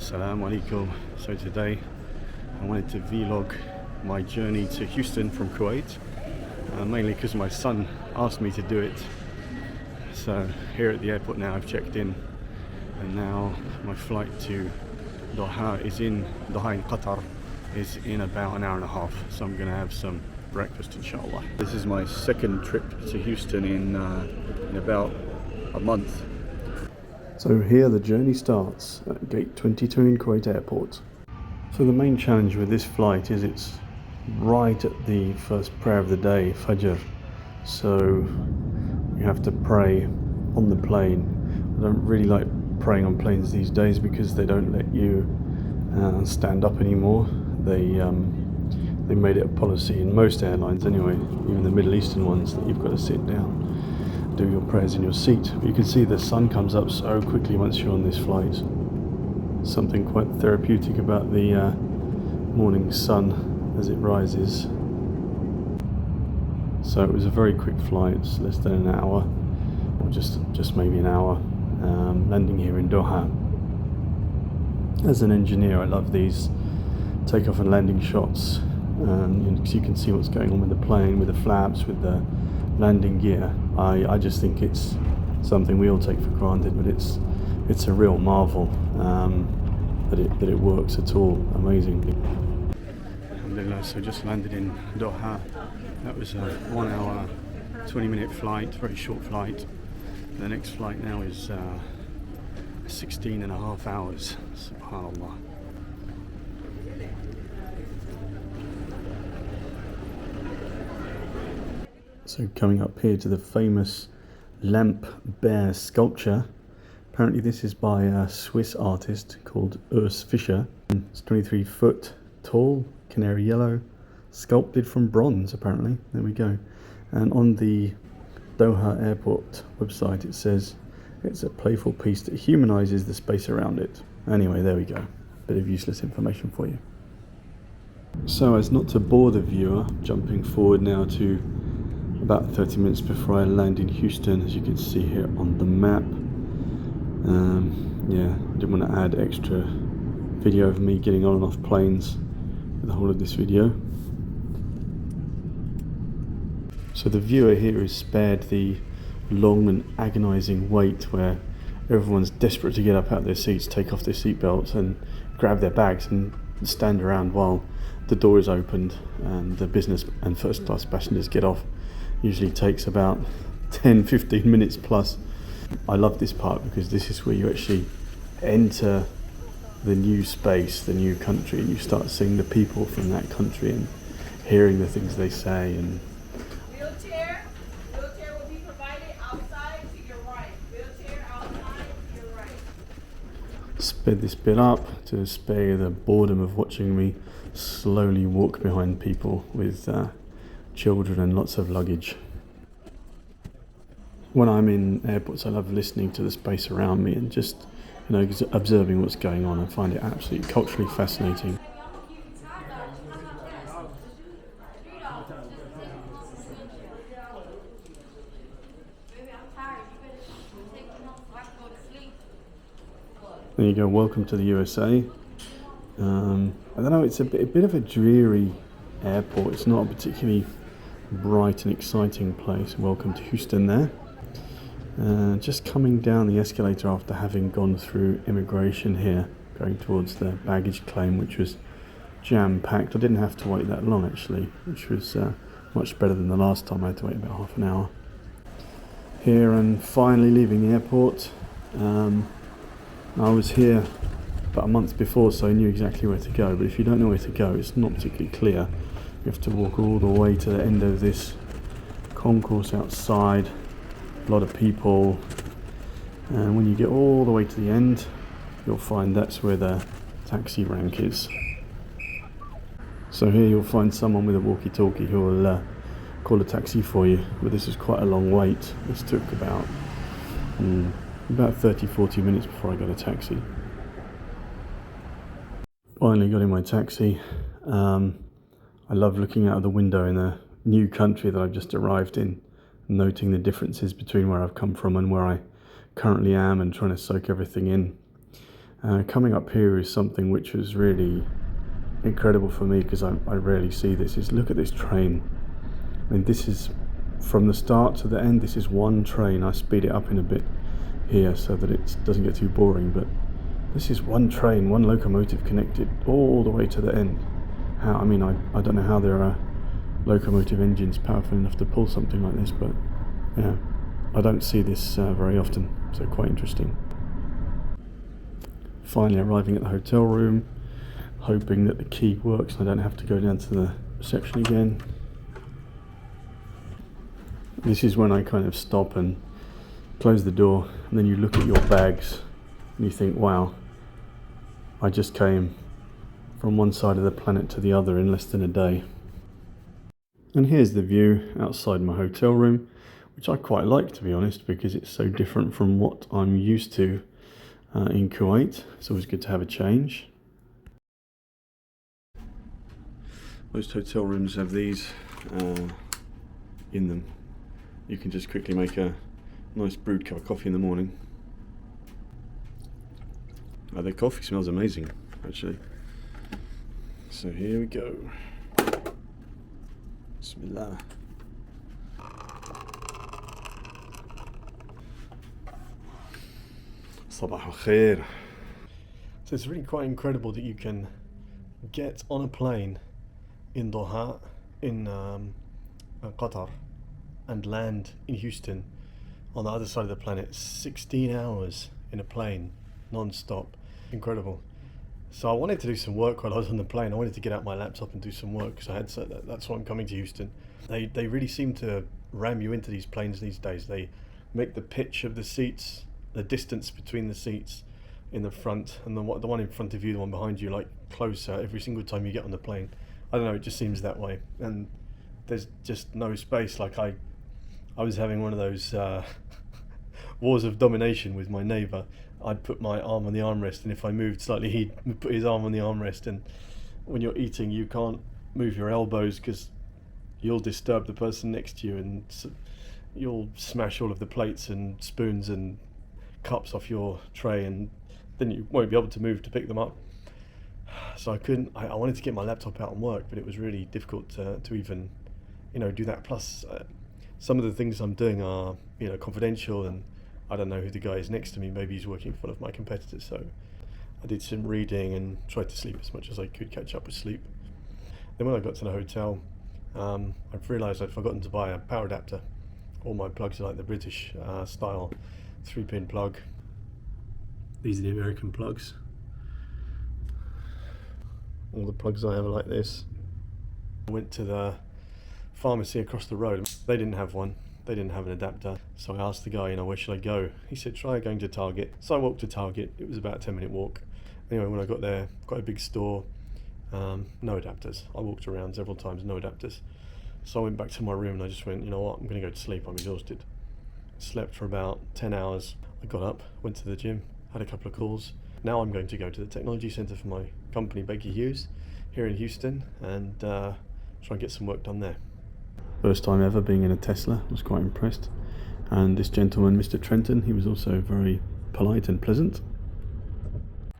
Assalamu alaikum. So today I wanted to vlog my journey to Houston from Kuwait, mainly because my son asked me to do it. So here at the airport now, I've checked in, and now my flight to Doha in Qatar is in about an hour and a half. So I'm going to have some breakfast, inshallah. This is my second trip to Houston in about a month. So here the journey starts at gate 22 in Kuwait airport. So the main challenge with this flight is it's right at the first prayer of the day, Fajr. So you have to pray on the plane. I don't really like praying on planes these days because they don't let you stand up anymore. They made it a policy in most airlines anyway, even the Middle Eastern ones, that you've got to sit down, do your prayers in your seat. But you can see the sun comes up so quickly once you're on this flight. Something quite therapeutic about the morning sun as it rises. So it was a very quick flight, less than an hour, or just maybe an hour, landing here in Doha. As an engineer, I love these takeoff and landing shots, because you can see what's going on with the plane, with the flaps, with the landing gear. I just think it's something we all take for granted, but it's a real marvel that it works at all. Amazing. Alhamdulillah, so just landed in Doha. That was a 1 hour 20-minute flight, very short flight. The next flight now is 16 and a half hours. Subhanallah. So coming up here to the famous lamp bear sculpture. Apparently this is by a Swiss artist called Urs Fischer. It's 23 foot tall, canary yellow, sculpted from bronze apparently. There we go. And on the Doha airport website it says it's a playful piece that humanizes the space around it. Anyway, there we go. Bit of useless information for you. So as not to bore the viewer, jumping forward now to about 30 minutes before I land in Houston, as you can see here on the map. Yeah, I didn't want to add extra video of me getting on and off planes for the whole of this video. So the viewer here is spared the long and agonizing wait where everyone's desperate to get up out of their seats, take off their seatbelts and grab their bags and stand around while the door is opened and the business and first class passengers get off. Usually takes about 10-15 minutes plus. I love this part because this is where you actually enter the new space, the new country, and you start seeing the people from that country and hearing the things they say. And wheelchair will be provided outside to your right. Wheelchair outside to your right. Sped this bit up to spare the boredom of watching me slowly walk behind people with children and lots of luggage. When I'm in airports, I love listening to the space around me and just, observing what's going on. I find it absolutely culturally fascinating. There you go. Welcome to the USA. I don't know. It's a bit of a dreary airport. It's not a particularly bright and exciting place. Welcome to Houston there. Just coming down the escalator after having gone through immigration here, going towards the baggage claim, which was jam-packed. I didn't have to wait that long actually, which was much better than the last time. I had to wait about half an hour. Here and finally leaving the airport. I was here about a month before, so I knew exactly where to go, but if you don't know where to go, it's not particularly clear. You have to walk all the way to the end of this concourse outside, a lot of people, and when you get all the way to the end, you'll find that's where the taxi rank is. So here you'll find someone with a walkie-talkie who will call a taxi for you, but this is quite a long wait. This took about 30-40 minutes before I got a taxi. Finally got in my taxi. I love looking out of the window in a new country that I've just arrived in, noting the differences between where I've come from and where I currently am and trying to soak everything in. Coming up here is something which was really incredible for me, because I rarely see this. Is look at this train. I mean, this is from the start to the end. This is one train. I speed it up in a bit here so that it doesn't get too boring, but this is one train, one locomotive connected all the way to the end. I mean, I don't know how there are locomotive engines powerful enough to pull something like this, but yeah, I don't see this very often, so quite interesting. Finally arriving at the hotel room, hoping that the key works and I don't have to go down to the reception again. This is when I kind of stop and close the door, and then you look at your bags and you think, wow, I just came from one side of the planet to the other in less than a day. And here's the view outside my hotel room, which I quite like, to be honest, because it's so different from what I'm used to in Kuwait. It's always good to have a change. Most hotel rooms have these in them. You can just quickly make a nice brewed cup of coffee in the morning. Their coffee smells amazing, actually. So here we go. Bismillah. Sabah al-khair. So it's really quite incredible that you can get on a plane in Doha, in Qatar, and land in Houston on the other side of the planet. 16 hours in a plane, non-stop. Incredible. So I wanted to do some work while I was on the plane. I wanted to get out my laptop and do some work, because I had that's why I'm coming to Houston. They really seem to ram you into these planes these days. They make the pitch of the seats, the distance between the seats in the front and the one in front of you, the one behind you, like closer every single time you get on the plane. I don't know, it just seems that way, and there's just no space. Like I was having one of those wars of domination with my neighbour. I'd put my arm on the armrest, and if I moved slightly, he'd put his arm on the armrest. And when you're eating, you can't move your elbows because you'll disturb the person next to you, and you'll smash all of the plates and spoons and cups off your tray, and then you won't be able to move to pick them up. So I couldn't. I wanted to get my laptop out and work, but it was really difficult to even, do that. Plus, some of the things I'm doing are, confidential, and I don't know who the guy is next to me. Maybe he's working for one of my competitors. So I did some reading and tried to sleep as much as I could, catch up with sleep. Then when I got to the hotel, I've realised I'd forgotten to buy a power adapter. All my plugs are like the British style 3-pin plug. These are the American plugs. All the plugs I have are like this. I went to the pharmacy across the road. They didn't have one. They didn't have an adapter. So I asked the guy, where should I go? He said, try going to Target. So I walked to Target. It was about a 10-minute walk. Anyway, when I got there, quite a big store, no adapters. I walked around several times, no adapters. So I went back to my room and I just went, you know what, I'm going to go to sleep. I'm exhausted. Slept for about 10 hours. I got up, went to the gym, had a couple of calls. Now I'm going to go to the technology centre for my company, Baker Hughes, here in Houston, and try and get some work done there. First time ever being in a Tesla. I was quite impressed. And this gentleman, Mr. Trenton, he was also very polite and pleasant.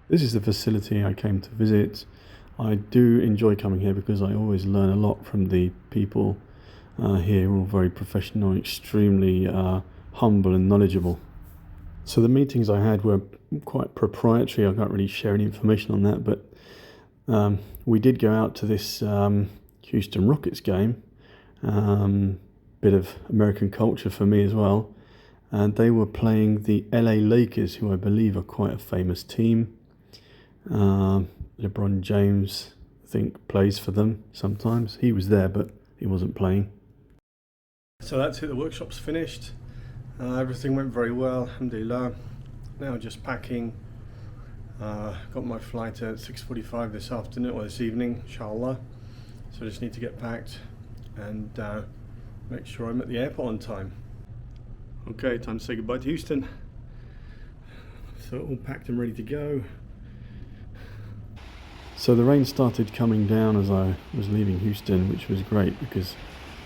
This is the facility I came to visit. I do enjoy coming here because I always learn a lot from the people here. We're all very professional, extremely humble and knowledgeable. So the meetings I had were quite proprietary. I can't really share any information on that, but we did go out to this Houston Rockets game. Bit of American culture for me as well. And they were playing the LA Lakers, who I believe are quite a famous team. LeBron James, I think, plays for them sometimes. He was there, but he wasn't playing. So that's it, the workshop's finished. Everything went very well, alhamdulillah. Now just packing. Got my flight at 6:45 this afternoon, or this evening, inshallah. So I just need to get packed and make sure I'm at the airport on time. Okay, time to say goodbye to Houston. So all packed and ready to go. So the rain started coming down as I was leaving Houston, which was great because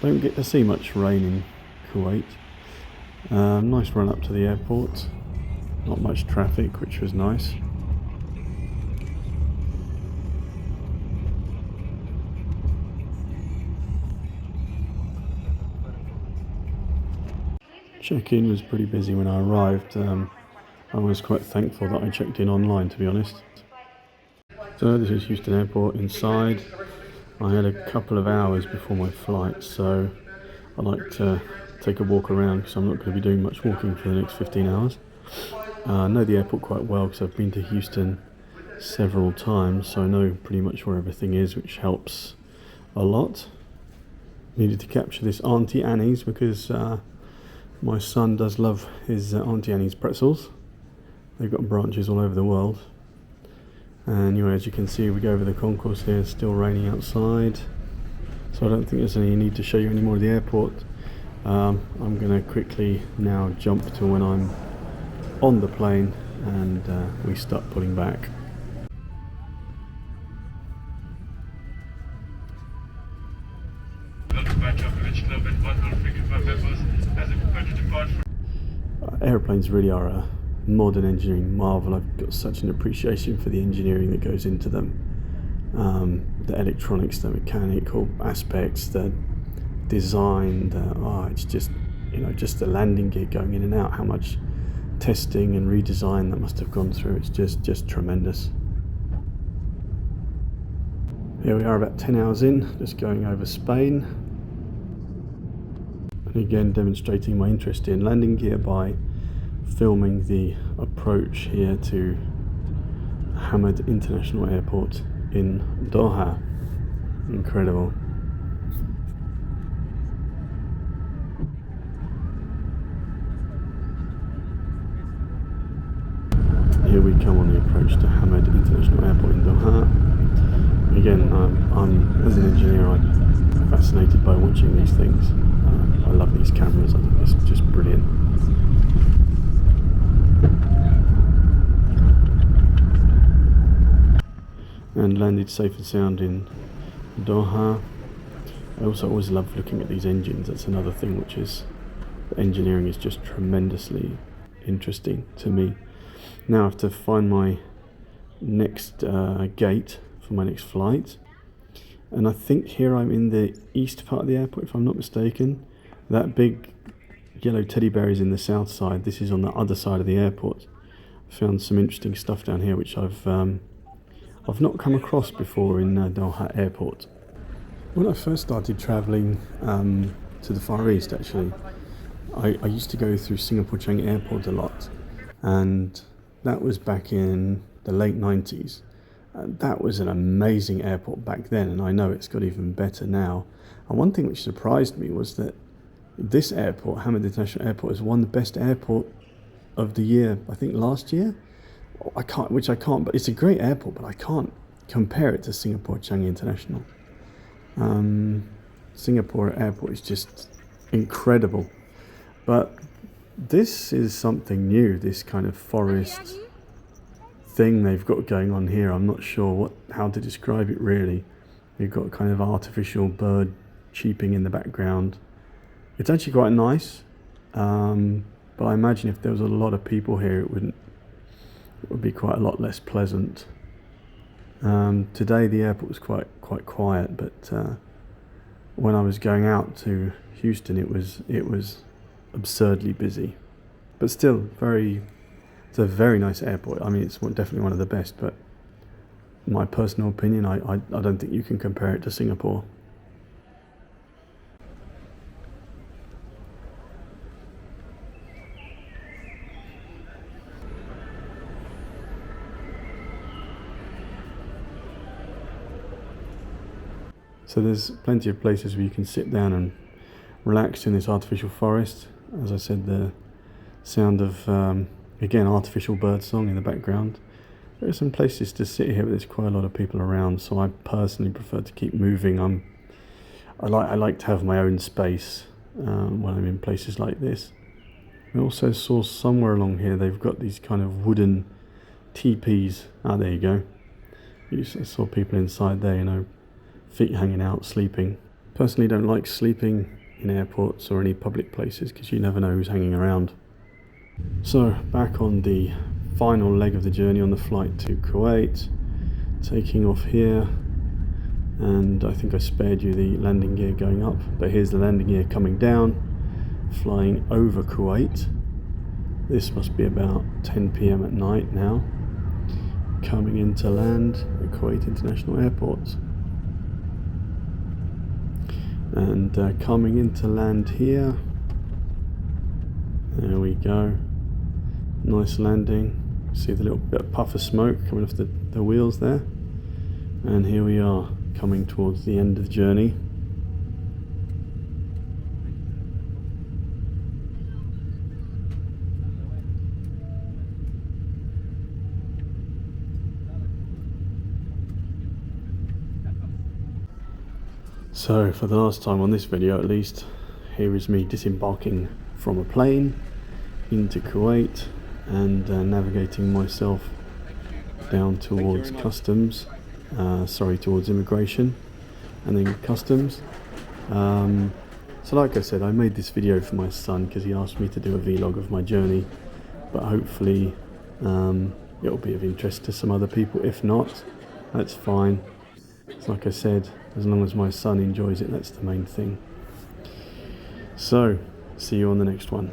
I don't get to see much rain in Kuwait. Nice run up to the airport, not much traffic, which was nice. Check-in was pretty busy when I arrived. I was quite thankful that I checked in online, to be honest. So this is Houston Airport inside. I had a couple of hours before my flight, so I like to take a walk around because I'm not going to be doing much walking for the next 15 hours. I know the airport quite well because I've been to Houston several times, so I know pretty much where everything is, which helps a lot. Needed to capture this Auntie Annie's because my son does love his Auntie Annie's pretzels. They've got branches all over the world. Anyway, as you can see, we go over the concourse here. It's still raining outside, so I don't think there's any need to show you any more of the airport. I'm going to quickly now jump to when I'm on the plane and we start pulling back. Airplanes really are a modern engineering marvel. I've got such an appreciation for the engineering that goes into them. The electronics, the mechanical aspects, the design, it's just, just the landing gear going in and out, how much testing and redesign that must have gone through. It's just tremendous. Here we are about 10 hours in, just going over Spain. And again, demonstrating my interest in landing gear by filming the approach here to Hamad International Airport in Doha. Incredible. Here we come on the approach to Hamad International Airport in Doha. Again, I'm as an engineer, I'm fascinated by watching these things. I love these cameras. I think it's just brilliant. And landed safe and sound in Doha. I also always love looking at these engines. That's another thing, which is the engineering is just tremendously interesting to me. Now I have to find my next gate for my next flight, and I think here I'm in the east part of the airport, if I'm not mistaken. That big yellow teddy bear is in the south side. This is on the other side of the airport. I found some interesting stuff down here which I've not come across before in Doha Airport. When I first started travelling to the Far East, actually, I used to go through Singapore Changi Airport a lot, and that was back in the late 90s. That was an amazing airport back then, and I know it's got even better now. And one thing which surprised me was that this airport, Hamad International Airport, has won the best airport of the year, I think last year. I can't, but it's a great airport, but I can't compare it to Singapore Changi International. Singapore Airport is just incredible, but this is something new, this kind of forest thing they've got going on here. I'm not sure how to describe it really. You've got kind of artificial bird cheeping in the background. It's actually quite nice, but I imagine if there was a lot of people here, it would be quite a lot less pleasant. Today the airport was quite quiet, but when I was going out to Houston, it was absurdly busy. But still, it's a very nice airport. I mean, it's definitely one of the best, but in my personal opinion, I don't think you can compare it to Singapore. So there's plenty of places where you can sit down and relax in this artificial forest. As I said, the sound of, again, artificial bird song in the background. There are some places to sit here, but there's quite a lot of people around, so I personally prefer to keep moving. I like to have my own space when I'm in places like this. I also saw somewhere along here they've got these kind of wooden teepees. There you go. I saw people inside there, feet hanging out, sleeping. Personally don't like sleeping in airports or any public places because you never know who's hanging around. So back on the final leg of the journey on the flight to Kuwait, taking off here, and I think I spared you the landing gear going up, but here's the landing gear coming down. flying over Kuwait. This must be about 10 p.m. at night now. Coming into land at Kuwait International Airport. And coming into land here. There we go. Nice landing. See the little bit of puff of smoke coming off the wheels there. And here we are, coming towards the end of the journey. So for the last time on this video at least, here is me disembarking from a plane into Kuwait and navigating myself down towards customs, towards immigration and then customs. So like I said, I made this video for my son because he asked me to do a vlog of my journey, but hopefully it'll be of interest to some other people. If not, that's fine. It's like I said, as long as my son enjoys it, that's the main thing. So, see you on the next one.